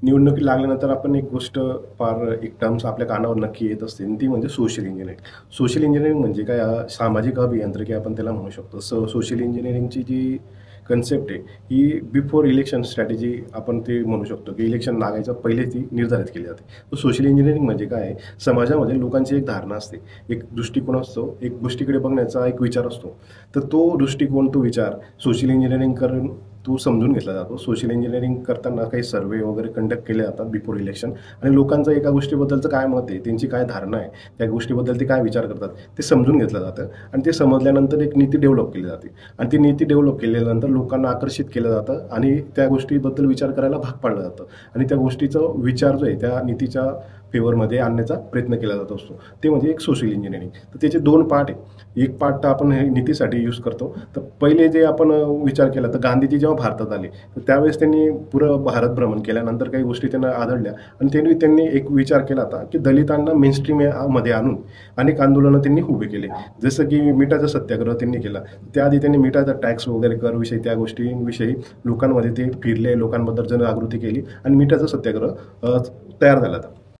निवडणुकी लागल्यानंतर आपण एक गोष्ट फार एक टर्म्स आपल्या कानावर नक्की येत असते आणि ती म्हणजे सोशल इंजिनिअरिंग. सोशल इंजिनिअरिंग म्हणजे काय सामाजिक अभियांत्रिकी आपण त्याला म्हणू शकतो. सोशल इंजिनिअरिंगची जी कन्सेप्ट आहे ही बिफोर इलेक्शन स्ट्रॅटेजी आपण ते म्हणू शकतो की इलेक्शन लागायच्या पहिले ती निर्धारित केली जाते. तर सोशल इंजिनिअरिंग म्हणजे काय आहे, समाजामध्ये लोकांची एक धारणा असते, एक दृष्टिकोन असतो, एक गोष्टीकडे बघण्याचा एक विचार असतो. तर तो दृष्टिकोन, तो विचार सोशल इंजिनिअरिंग करून तो समजून घेतला जातो. सोशल इंजिनिअरिंग करताना काही सर्वे वगैरे कंडक्ट केले जातात बिफोर इलेक्शन आणि लोकांचं एका गोष्टीबद्दलचं काय मत आहे, त्यांची काय धारणा आहे, त्या गोष्टीबद्दल ते काय विचार करतात, ते समजून घेतलं जातं आणि ते समजल्यानंतर एक नीती डेव्हलप केली जाते आणि ती नीती डेव्हलप केल्यानंतर लोकांना आकर्षित केलं जातं आणि त्या गोष्टीबद्दल विचार करायला भाग पाडलं जातं आणि त्या गोष्टीचा विचार जो आहे त्या नीतीच्या फेवरमध्ये आणण्याचा प्रयत्न केला जात असतो. ते म्हणजे एक सोशल इंजिनिअरिंग. तर त्याचे दोन पार्ट आहे. एक पार्ट तर आपण हे नीतीसाठी यूज करतो. तर पहिले जे आपण विचार केला तर गांधीजी जेव्हा भारतात आले तर त्यावेळेस त्यांनी पुरं भारत भ्रमण केल्यानंतर काही गोष्टी त्यांना आढळल्या आणि त्यांनी एक विचार केला होता की दलितांना मेनस्ट्रीम मध्ये आणून अनेक आंदोलनं त्यांनी उभे केले. जसं की मिठाचा सत्याग्रह त्यांनी केला. त्याआधी त्यांनी मिठाचा टॅक्स वगैरे कर विषयी त्या गोष्टींविषयी लोकांमध्ये ते फिरले, लोकांबद्दल जनजागृती केली आणि मिठाचा सत्याग्रह तयार झाला होता.